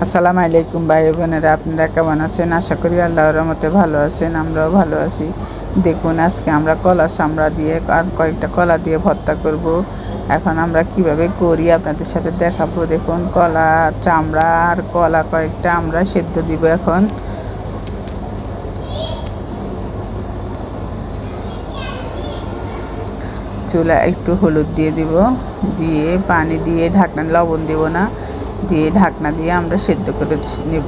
আসসালামু আলাইকুম ভাই বোনেরা, আপনারা কেমন আছেন? আশা করি আল্লাহর রহমতে ভালো আছেন। আমরাও ভালো আছি। দেখুন, আজকে আমরা কলা চামড়া দিয়ে আর কয়েকটা কলা দিয়ে ভর্তা করব। এখন আমরা কিভাবে করি আপনাদের সাথে দেখাবো। দেখুন, কলা চামড়া আর কলা কয়েকটা আমরা সেদ্ধ দিব। এখন চুলা একটু হলুদ দিয়ে দিব, দিয়ে পানি দিয়ে ঢাকনা, লবণ দিব না, দিয়ে ঢাকনা দিয়ে আমরা সেদ্ধ করে নেব।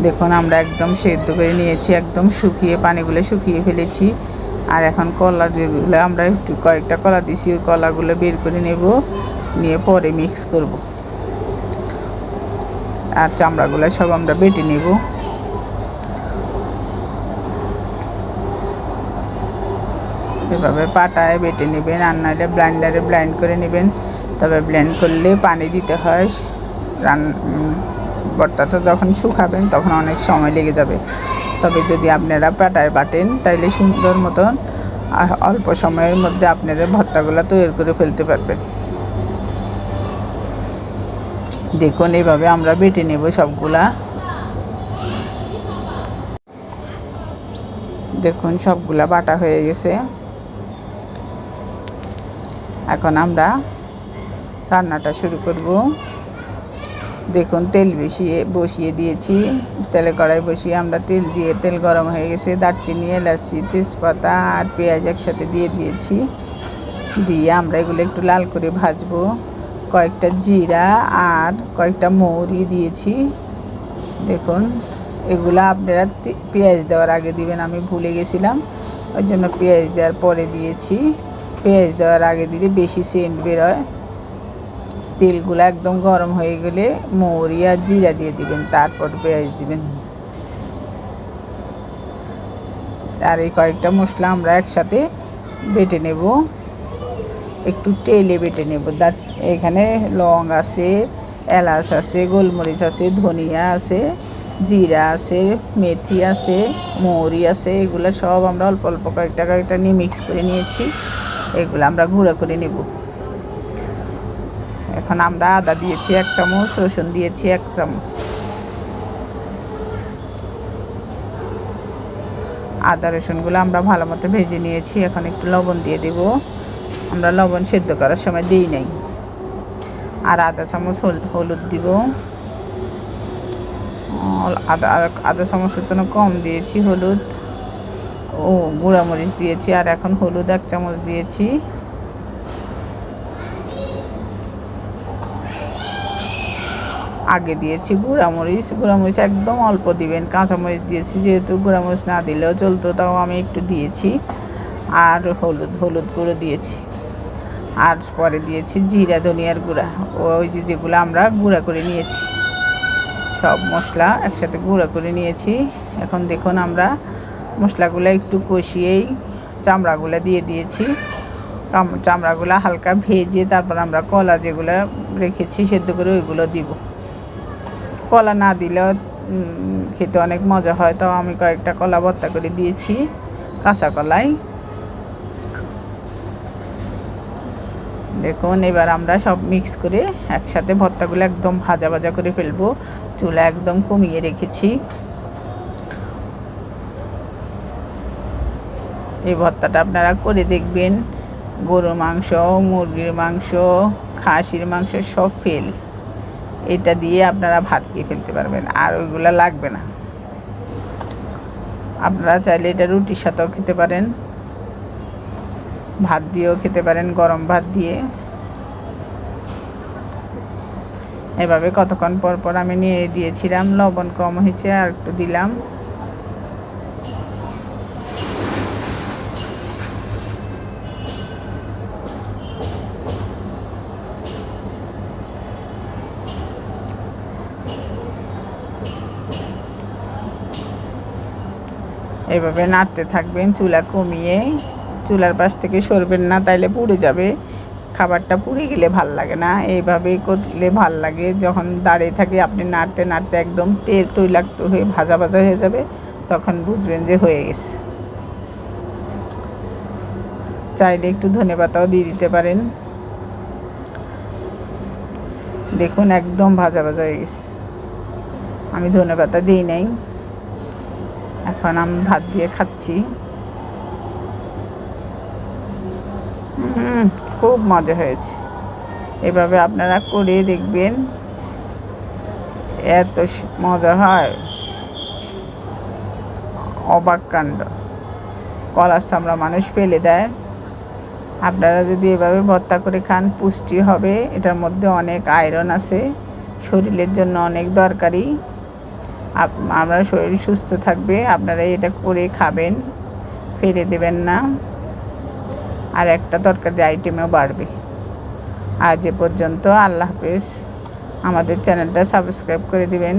দেখুন, আমরা একদম সেদ্ধ করে নিয়েছি, একদম শুকিয়ে পানিগুলো শুকিয়ে ফেলেছি। আর এখন কলা যেগুলো আমরা একটু কয়েকটা কলা দিছি, ওই কলাগুলো বের করে নেব, নিয়ে পরে মিক্স করব। আর চামড়াগুলো সব আমরা বেটে নেব। এভাবে পাটায় বেটে নেবেন, আর নাহলে ব্লাইন্ডারে ব্লাইন্ড করে নেবেন। তবে ব্লেন্ড করলে পানি দিতে হয়। ভর্তাটা যখন শুকাবেন তখন অনেক সময় লেগে যাবে। তবে যদি আপনারা পাটায় বাটেন তাইলে সুন্দর মতন আর অল্প সময়ের মধ্যে আপনাদের ভর্তাগুলো তৈরি করে ফেলতে পারবেন। দেখুন, এইভাবে আমরা বেটে নেব সবগুলা। দেখুন, সবগুলা বাটা হয়ে গেছে। এখন আমরা রান্নাটা শুরু করব। দেখুন, তেল বসিয়ে দিয়েছি। তেলে কড়াই বসিয়ে আমরা তেল দিয়ে, তেল গরম হয়ে গেছে। দারচিনি, এলাচি, তেজপাতা আর পেঁয়াজ একসাথে দিয়ে দিয়েছি। দিয়ে আমরা এগুলো একটু লাল করে ভাজবো। কয়েকটা জিরা আর কয়েকটা মৌরি দিয়েছি। দেখুন, এগুলো আপনারা পেঁয়াজ দেওয়ার আগে দিবেন, আমি ভুলে গেছিলাম, ওই জন্য পেঁয়াজ দেওয়ার পরে দিয়েছি। পেঁয়াজ দেওয়ার আগে দিলে বেশি সেন্ট বেরোয়। তেলগুলো একদম গরম হয়ে গেলে মৌরি আর জিরা দিয়ে দিবেন, তারপর পেঁয়াজ দিবেন। আর এই কয়েকটা মশলা আমরা একসাথে বেটে নেব, একটু তেলে বেটে নেব। এখানে লং আছে, এলাচ আছে, গোলমরিচ আছে, ধনিয়া আছে, জিরা আছে, মেথি আছে, মৌরি আছে। এগুলো সব আমরা অল্প অল্প কয়েকটা নিয়ে মিক্স করে নিয়েছি। এগুলো আমরা গুঁড়ো করে নেব। এখন আমরা আদা দিয়েছি 1 চামচ, রসুন দিয়েছি 1 চামচ। আদা রসুনগুলো আমরা ভালো মতো ভেজে নিয়েছি। এখন একটু লবণ দিয়ে দেব। আমরা লবণ সেদ্ধ করার সময় দিই নাই। আর আধা চামচ হলুদ দিব। আধা চামচের জন্য কম দিয়েছি হলুদ। গুঁড়ামরিচ দিয়েছি। আর এখন হলুদ 1 চামচ দিয়েছি। আগে দিয়েছি গুঁড়ামরিচ একদম অল্প দিবেন। কাঁচামরিচ দিয়েছি যেহেতু, গুঁড়ামরিচ না দিলেও চলতো, তাও আমি একটু দিয়েছি। আর হলুদ গুঁড়ো দিয়েছি। আর পরে দিয়েছি জিরা, ধনিয়ার গুঁড়া, ওই যেগুলো আমরা গুঁড়া করে নিয়েছি। সব মশলা একসাথে গুঁড়া করে নিয়েছি। এখন দেখুন, আমরা মশলাগুলো একটু কষিয়েই চামড়াগুলো দিয়ে দিয়েছি। চামড়াগুলো হালকা ভেজে তারপর আমরা কলা যেগুলো রেখেছি সেদ্ধ করে ওইগুলো দিব। কলা না দিলেও খেতে অনেক মজা হয়, তাও আমি কয়েকটা কলা ভর্তা করে দিয়েছি, কাঁচা কলাই। দেখুন, এবার আমরা সব মিক্স করে একসাথে ভর্তাগুলো একদম ভাজা ভাজা করে ফেলবো। চুলা একদম কমিয়ে রেখেছি। এই ভর্তাটা আপনারা করে দেখবেন। গরুর মাংস, মুরগির মাংস, খাসির মাংস সব ফেল। এটা দিয়ে আপনারা ভাত খেয়ে ফেলতে পারবেন, আর ওইগুলো লাগবে না। আপনারা চাইলে এটা রুটির সাথেও খেতে পারেন, ভাত দিয়েও খেতে পারেন, গরম ভাত দিয়ে। এভাবে কতক্ষণ পর পর আমি নিয়ে দিয়েছিলাম। লবণ কম হয়েছে, আর একটু দিলাম। এভাবে নাড়তে থাকবেন চুলা কমিয়ে। চুলার পাশ থেকে সরবেন না, তাইলে পুড়ে যাবে। খাবারটা পুড়ে গেলে ভাল লাগে না। এইভাবেই করলে ভাল লাগে। যখন দাঁড়িয়ে থাকে আপনি নাড়তে নাড়তে একদম তেল তৈলাক্ত হয়ে ভাজা ভাজা হয়ে যাবে, তখন বুঝবেন যে হয়ে গেছে। চাইলে একটু ধনেপাতাও দিয়ে দিতে পারেন। দেখুন একদম ভাজা ভাজা হয়ে গেছে, আমি ধনেপাতা দিই নাই। এখন আমি ভাত দিয়ে খাচ্ছি। খুব মজা হয়েছে, এভাবে আপনারা করে দেখবেন, এত মজা হয়, অবাক কাণ্ড। কলার চামড়া মানুষ ফেলে দেয়, আপনারা যদি এভাবে ভর্তা করে খান পুষ্টি হবে, এটার মধ্যে অনেক আয়রন আছে, শরীরের জন্য অনেক দরকারি। আমরা শরীর সুস্থ থাকবে, আপনারা এটা করে খাবেন, ফেলে দেবেন না, আর একটা তরকারি আইটেমও বাড়বে। আজ এ পর্যন্ত, আল্লাহ হাফেজ। আমাদের চ্যানেলটা সাবস্ক্রাইব করে দিবেন।